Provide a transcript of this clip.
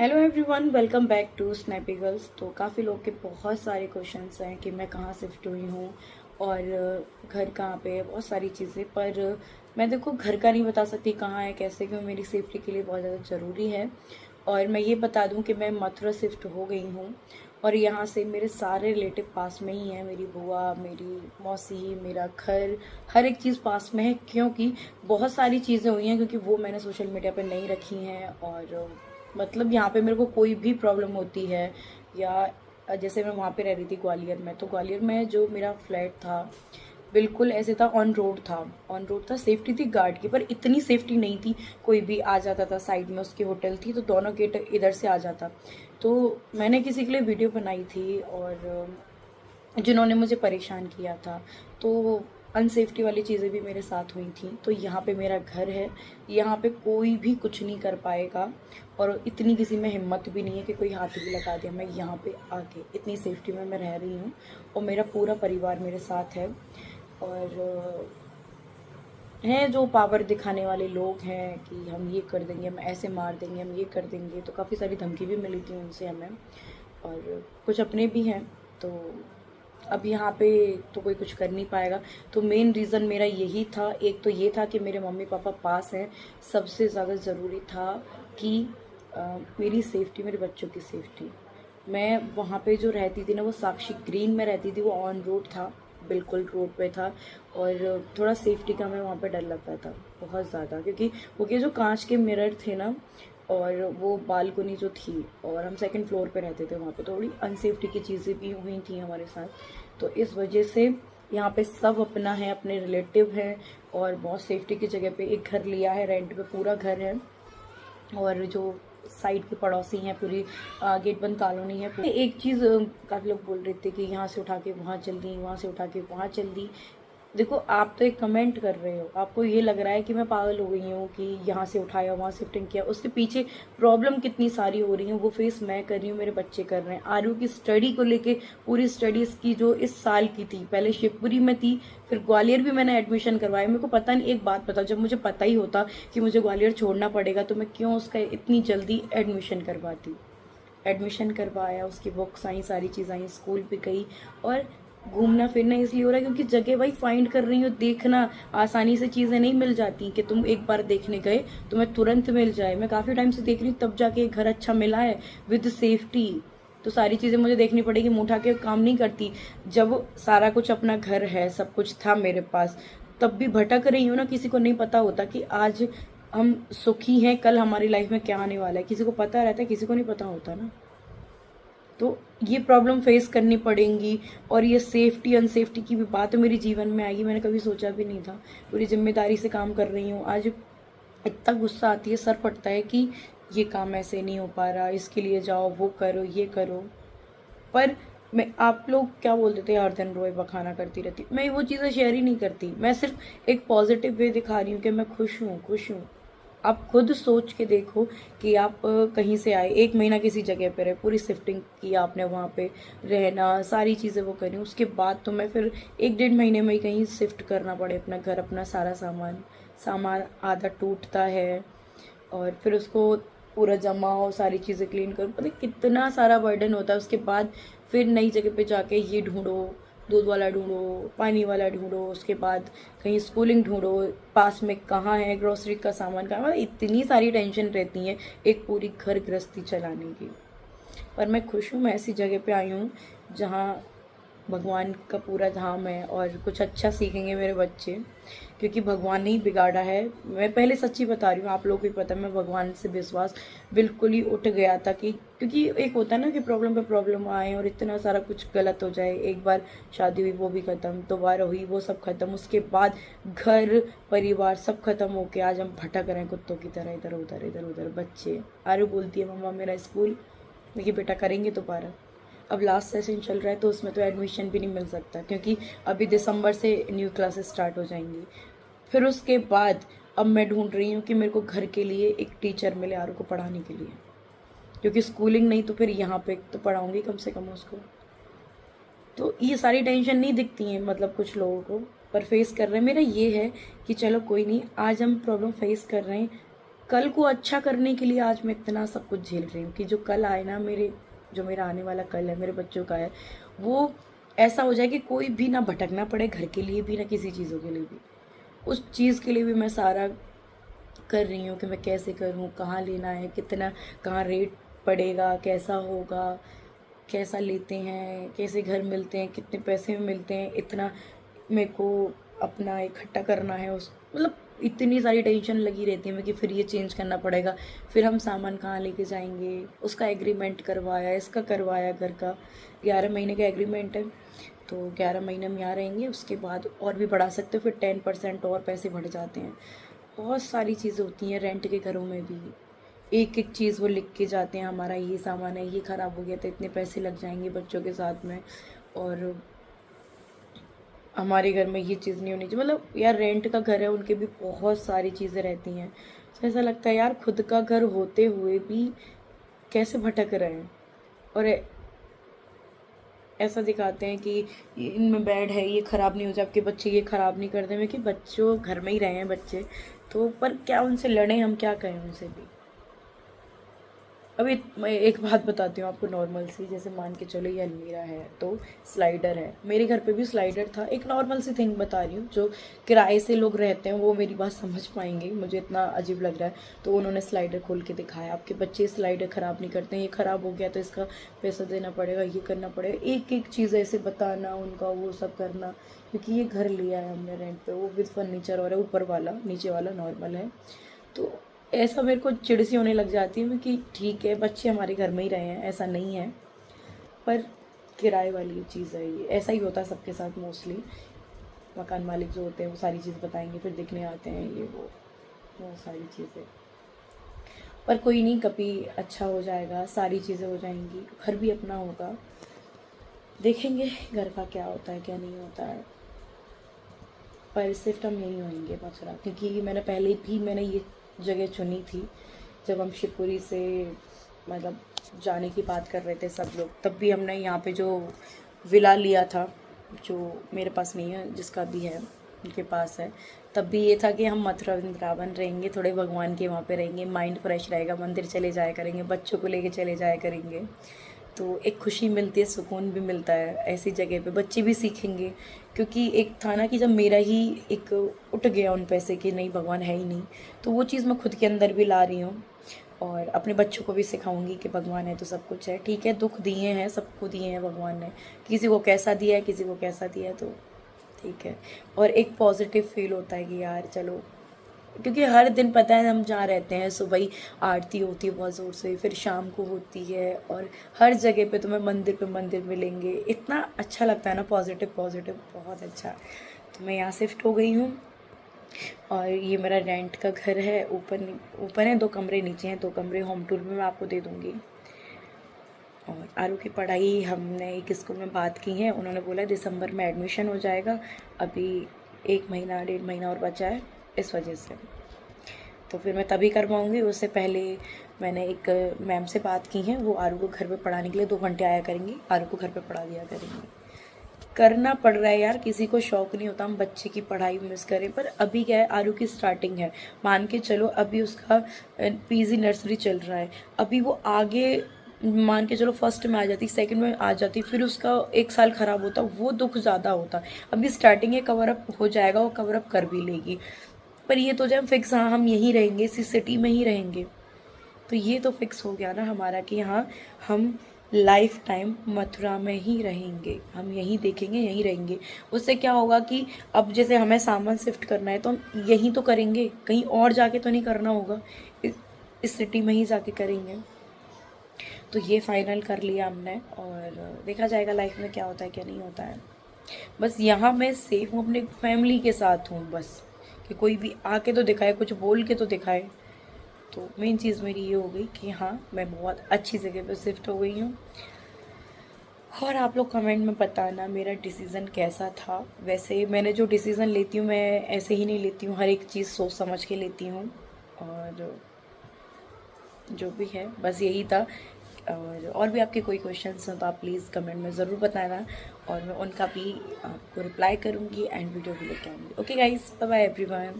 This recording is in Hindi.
Hello everyone, welcome back to Snappy Girls. तो काफ़ी लोग के बहुत सारे क्वेश्चंस हैं कि मैं कहाँ शिफ्ट हुई हूँ और घर कहाँ पे है, बहुत सारी चीज़ें। पर मैं देखो घर का नहीं बता सकती कहाँ है कैसे, क्यों मेरी सेफ्टी के लिए बहुत ज़्यादा ज़रूरी है। और मैं ये बता दूँ कि मैं मथुरा शिफ्ट हो गई हूँ और यहाँ से मेरे सारे रिलेटिव पास में ही हैं। मेरी बुआ, मेरी मौसी, मेरा घर, हर एक चीज़ पास में है। क्योंकि बहुत सारी चीज़ें हुई हैं क्योंकि वो मैंने सोशल मीडिया पे नहीं रखी हैं। और मतलब यहाँ पे मेरे को कोई भी प्रॉब्लम होती है या जैसे मैं वहाँ पे रह रही थी ग्वालियर में, तो ग्वालियर में जो मेरा फ्लैट था बिल्कुल ऐसे था, ऑन रोड था, सेफ्टी थी गार्ड की, पर इतनी सेफ्टी नहीं थी। कोई भी आ जाता था, साइड में उसकी होटल थी तो दोनों गेट इधर से आ जाता। तो मैंने किसी के लिए वीडियो बनाई थी और जिन्होंने मुझे परेशान किया था, तो अनसेफ्टी वाली चीज़ें भी मेरे साथ हुई थी। तो यहाँ पे मेरा घर है, यहाँ पे कोई भी कुछ नहीं कर पाएगा और इतनी किसी में हिम्मत भी नहीं है कि कोई हाथ भी लगा दे। मैं यहाँ पे आके इतनी सेफ्टी में मैं रह रही हूँ और मेरा पूरा परिवार मेरे साथ है। और हैं जो पावर दिखाने वाले लोग हैं कि हम ये कर देंगे, हम ऐसे मार देंगे, हम ये कर देंगे, तो काफ़ी सारी धमकी भी मिली थी उनसे हमें। और कुछ अपने भी हैं। तो अब यहाँ पे तो कोई कुछ कर नहीं पाएगा। तो मेन रीज़न मेरा यही था, एक तो ये था कि मेरे मम्मी पापा पास हैं। सबसे ज़्यादा ज़रूरी था कि मेरी सेफ्टी, मेरे बच्चों की सेफ्टी। मैं वहाँ पे जो रहती थी ना, वो साक्षी ग्रीन में रहती थी, वो ऑन रोड था, बिल्कुल रोड पे था। और थोड़ा सेफ्टी का मैं वहाँ पे डर लगता था बहुत ज़्यादा, क्योंकि वो के जो कांच के मिरर थे ना, और वो बालकनी जो थी, और हम सेकंड फ्लोर पे रहते थे, वहाँ पे थोड़ी अनसेफ्टी की चीज़ें भी हुई थी हमारे साथ। तो इस वजह से यहाँ पे सब अपना है, अपने रिलेटिव हैं और बहुत सेफ्टी की जगह पे एक घर लिया है, रेंट पे पूरा घर है। और जो साइड के पड़ोसी हैं, पूरी गेट बंद कॉलोनी है। एक चीज़ काफ़ी लोग बोल रहे थे कि यहाँ से उठा के वहाँ चल दी, वहाँ से उठा के वहाँ चल दी। देखो, आप तो एक कमेंट कर रहे हो, आपको ये लग रहा है कि मैं पागल हो गई हूँ कि यहाँ से उठाया वहाँ शिफ्टिंग किया। उसके पीछे प्रॉब्लम कितनी सारी हो रही है, वो फेस मैं कर रही हूँ, मेरे बच्चे कर रहे हैं। आरयू की स्टडी को लेके, पूरी स्टडीज़ की जो इस साल की थी, पहले शिवपुरी में थी, फिर ग्वालियर भी मैंने एडमिशन करवाया। मेरे को पता नहीं, एक बात बताओ, जब मुझे पता ही होता कि मुझे ग्वालियर छोड़ना पड़ेगा तो मैं क्यों उसका इतनी जल्दी एडमिशन करवाया। उसकी बुक्स आई, सारी चीज़ आई, स्कूल भी गई। और घूमना फिरना इसलिए हो रहा है क्योंकि जगह भाई फाइंड कर रही हूँ। देखना आसानी से चीज़ें नहीं मिल जाती कि तुम एक बार देखने गए तुम्हें तुरंत मिल जाए। मैं काफ़ी टाइम से देख रही हूँ, तब जाके एक घर अच्छा मिला है विद सेफ्टी। तो सारी चीज़ें मुझे देखनी पड़ेगी, मुँह उठा के काम नहीं करती। जब सारा कुछ अपना घर है, सब कुछ था मेरे पास, तब भी भटक रही हूँ ना। किसी को नहीं पता होता कि आज हम सुखी हैं, कल हमारी लाइफ में क्या आने वाला है। किसी को पता रहता है, किसी को नहीं पता होता ना। तो ये प्रॉब्लम फेस करनी पड़ेंगी। और ये सेफ्टी अनसेफ्टी की भी बात मेरे जीवन में आएगी, मैंने कभी सोचा भी नहीं था। पूरी जिम्मेदारी से काम कर रही हूँ। आज इतना गुस्सा आती है, सर फटता है कि ये काम ऐसे नहीं हो पा रहा, इसके लिए जाओ, वो करो, ये करो। पर मैं, आप लोग क्या बोलते थे, हर दिन रोए बखाना करती रहती, मैं वो चीज़ें शेयर ही नहीं करती। मैं सिर्फ एक पॉजिटिव वे दिखा रही हूँ कि मैं खुश हूँ, खुश हूँ। आप खुद सोच के देखो कि आप कहीं से आए, 1 महीना किसी जगह पे रहे, पूरी शिफ्टिंग की आपने, वहाँ पे रहना, सारी चीज़ें वो करी, उसके बाद तो मैं फिर 1 डेढ़ महीने में ही कहीं शिफ्ट करना पड़े अपना घर, अपना सारा सामान। सामान आधा टूटता है और फिर उसको पूरा जमा हो, सारी चीज़ें क्लीन करो, पता है कितना सारा बर्डन होता है। उसके बाद फिर नई जगह पे जाके ये ढूंढो, दूध वाला ढूंढो, पानी वाला ढूंढो, उसके बाद कहीं स्कूलिंग ढूंढो, पास में कहाँ है, ग्रोसरी का सामान कहाँ, मतलब इतनी सारी टेंशन रहती है एक पूरी घर गृहस्थी चलाने की। पर मैं खुश हूँ, मैं ऐसी जगह पे आई हूँ जहाँ भगवान का पूरा धाम है और कुछ अच्छा सीखेंगे मेरे बच्चे, क्योंकि भगवान ने ही बिगाड़ा है। मैं पहले सच्ची बता रही हूँ, आप लोगों को भी पता है, मैं भगवान से विश्वास बिल्कुल ही उठ गया था कि, क्योंकि एक होता है ना कि प्रॉब्लम पे प्रॉब्लम आए और इतना सारा कुछ गलत हो जाए। एक बार शादी हुई वो भी ख़त्म, दोबारा हुई वो सब ख़त्म, उसके बाद घर परिवार सब ख़त्म होके आज हम भटक रहे हैं कुत्तों की तरह, इधर उधर इधर उधर। बच्चे आरु बोलती है मम्मा मेरा स्कूल, देखिए बेटा करेंगे दोबारा। अब लास्ट सेशन चल रहा है तो उसमें तो एडमिशन भी नहीं मिल सकता, क्योंकि अभी दिसंबर से न्यू क्लासेस स्टार्ट हो जाएंगी। फिर उसके बाद अब मैं ढूंढ रही हूँ कि मेरे को घर के लिए एक टीचर मिले आरू को पढ़ाने के लिए, क्योंकि स्कूलिंग नहीं तो फिर यहाँ पे तो पढ़ाऊंगी कम से कम उसको। तो ये सारी टेंशन नहीं दिखती है मतलब कुछ लोगों को, पर फेस कर रहे हैं। मेरा ये है कि चलो कोई नहीं, आज हम प्रॉब्लम फेस कर रहे हैं, कल को अच्छा करने के लिए आज मैं इतना सब कुछ झेल रही हूँ कि जो कल आए ना, जो मेरा आने वाला कल है, मेरे बच्चों का है, वो ऐसा हो जाए कि कोई भी ना भटकना पड़े, घर के लिए भी ना किसी चीज़ों के लिए भी। उस चीज़ के लिए भी मैं सारा कर रही हूँ कि मैं कैसे करूँ, कहाँ लेना है, कितना, कहाँ रेट पड़ेगा, कैसा होगा, कैसा लेते हैं, कैसे घर मिलते हैं, कितने पैसे में मिलते हैं, इतना मेरे को अपना इकट्ठा करना है। उस मतलब इतनी सारी टेंशन लगी रहती है मैं कि फिर ये चेंज करना पड़ेगा, फिर हम सामान कहाँ लेके जाएंगे, उसका एग्रीमेंट करवाया, इसका करवाया, घर का 11 महीने का एग्रीमेंट है, तो 11 महीने में यहाँ रहेंगे, उसके बाद और भी बढ़ा सकते हो, फिर 10% और पैसे बढ़ जाते हैं। बहुत सारी चीज़ें होती हैं रेंट के घरों में भी, एक एक चीज़ वो लिख के जाते हैं, हमारा ये सामान है, ये ख़राब हो गया तो इतने पैसे लग जाएंगे बच्चों के साथ में, और हमारे घर में ये चीज़ नहीं होनी चाहिए। मतलब यार रेंट का घर है, उनके भी बहुत सारी चीज़ें रहती हैं, तो ऐसा लगता है यार खुद का घर होते हुए भी कैसे भटक रहे हैं। और ऐसा दिखाते हैं कि इनमें बेड है, ये ख़राब नहीं हो जाए, आपके बच्चे ये ख़राब नहीं करते हैं, कि बच्चों घर में ही रहे हैं बच्चे, तो पर क्या उनसे लड़ें, हम क्या कहें उनसे भी। अभी मैं एक बात बताती हूँ आपको नॉर्मल सी, जैसे मान के चलो ये अलमीरा है तो स्लाइडर है, मेरे घर पे भी स्लाइडर था, एक नॉर्मल सी थिंग बता रही हूँ, जो किराए से लोग रहते हैं वो मेरी बात समझ पाएंगे, मुझे इतना अजीब लग रहा है। तो उन्होंने स्लाइडर खोल के दिखाया, आपके बच्चे स्लाइडर ख़राब नहीं करते हैं, ये ख़राब हो गया तो इसका पैसा देना पड़ेगा, ये करना पड़ेगा, एक एक चीज़ ऐसे बताना उनका, वो सब करना, क्योंकि ये घर लिया है हमने रेंट पे, वो विद फर्नीचर और है, ऊपर वाला, नीचे वाला नॉर्मल है। तो ऐसा मेरे को चिड़ सी होने लग जाती है कि ठीक है बच्चे हमारे घर में ही रहे हैं, ऐसा नहीं है, पर किराए वाली चीज़ है ये, ऐसा ही होता है सबके साथ मोस्टली। मकान मालिक जो होते हैं वो सारी चीज़ बताएंगे, फिर देखने आते हैं, ये वो बहुत सारी चीज़ें। पर कोई नहीं, कभी अच्छा हो जाएगा, सारी चीज़ें हो जाएंगी, घर भी अपना होगा, देखेंगे घर का क्या होता है क्या नहीं होता है। पर शिफ्ट हम यहीं होंगे मथुरा, क्योंकि मैंने ये जगह चुनी थी जब हम शिवपुरी से मतलब जाने की बात कर रहे थे सब लोग, तब भी हमने यहाँ पे जो विला लिया था, जो मेरे पास नहीं है, जिसका भी है उनके पास है, तब भी ये था कि हम मथुरा वृंदावन रहेंगे, थोड़े भगवान के वहाँ पे रहेंगे, माइंड फ्रेश रहेगा, मंदिर चले जाया करेंगे, बच्चों को लेके चले जाया करेंगे, तो एक खुशी मिलती है, सुकून भी मिलता है ऐसी जगह पे, बच्चे भी सीखेंगे। क्योंकि एक था ना कि जब मेरा ही एक उठ गया उन पैसे कि नहीं भगवान है ही नहीं, तो वो चीज़ मैं खुद के अंदर भी ला रही हूँ, और अपने बच्चों को भी सिखाऊंगी कि भगवान है तो सब कुछ है, ठीक है, दुख दिए हैं, सबको दिए हैं भगवान ने, किसी को कैसा दिया है, किसी को कैसा दिया है, तो ठीक है। और एक पॉजिटिव फील होता है कि यार चलो, क्योंकि हर दिन पता है हम जहाँ रहते हैं सुबह ही आरती होती है बहुत ज़ोर से, फिर शाम को होती है, और हर जगह पे तुम्हें मंदिर पे मंदिर मिलेंगे, इतना अच्छा लगता है ना, पॉजिटिव पॉजिटिव, बहुत अच्छा। तो मैं यहाँ शिफ्ट हो गई हूँ, और ये मेरा रेंट का घर है, ऊपर है 2 कमरे, नीचे हैं 2 कमरे, होम टूर में मैं आपको दे दूँगी। और आरू की पढ़ाई हमने एक स्कूल में बात की है, उन्होंने बोला दिसंबर में एडमिशन हो जाएगा, अभी 1 महीना 1.5 महीना और बचा है, इस वजह से तो फिर मैं तभी करवाऊँगी। उससे पहले मैंने एक मैम से बात की है, वो आरू को घर पे पढ़ाने के लिए 2 घंटे आया करेंगी, आरू को घर पे पढ़ा दिया करेंगी। करना पड़ रहा है यार, किसी को शौक नहीं होता हम बच्चे की पढ़ाई मिस करें, पर अभी क्या है, आरू की स्टार्टिंग है, मान के चलो अभी उसका पीजी नर्सरी चल रहा है, अभी वो आगे मान के चलो फर्स्ट में आ जाती, सेकंड में आ जाती, फिर उसका 1 साल ख़राब होता, वो दुख ज़्यादा होता। अभी स्टार्टिंग है, कवर अप हो जाएगा, वो कवर अप कर भी लेगी, पर ये तो जब फिक्स, हाँ हम यहीं रहेंगे, इसी सिटी में ही रहेंगे, तो ये तो फिक्स हो गया ना हमारा कि हाँ हम लाइफ टाइम मथुरा में ही रहेंगे, हम यहीं देखेंगे, यहीं रहेंगे। उससे क्या होगा कि अब जैसे हमें सामान शिफ्ट करना है तो हम यहीं तो करेंगे, कहीं और जाके तो नहीं करना होगा, इस सिटी में ही जाके करेंगे। तो ये फाइनल कर लिया हमने, और देखा जाएगा लाइफ में क्या होता है क्या नहीं होता है। बस यहाँ मैं सेफ हूँ, अपने फैमिली के साथ हूँ, बस कि कोई भी आके तो दिखाए, कुछ बोल के तो दिखाए। तो मेन चीज़ मेरी ये हो गई कि हाँ मैं बहुत अच्छी जगह पे शिफ्ट हो गई हूँ। और आप लोग कमेंट में बताना मेरा डिसीज़न कैसा था। वैसे मैंने जो डिसीज़न लेती हूँ मैं ऐसे ही नहीं लेती हूँ, हर एक चीज़ सोच समझ के लेती हूँ, और जो भी है बस यही था। और भी आपके कोई क्वेश्चंस हैं तो आप प्लीज़ कमेंट में ज़रूर बताना, और मैं उनका भी आपको रिप्लाई करूँगी एंड वीडियो भी लेके आऊँगी। Okay guys, bye bye everyone.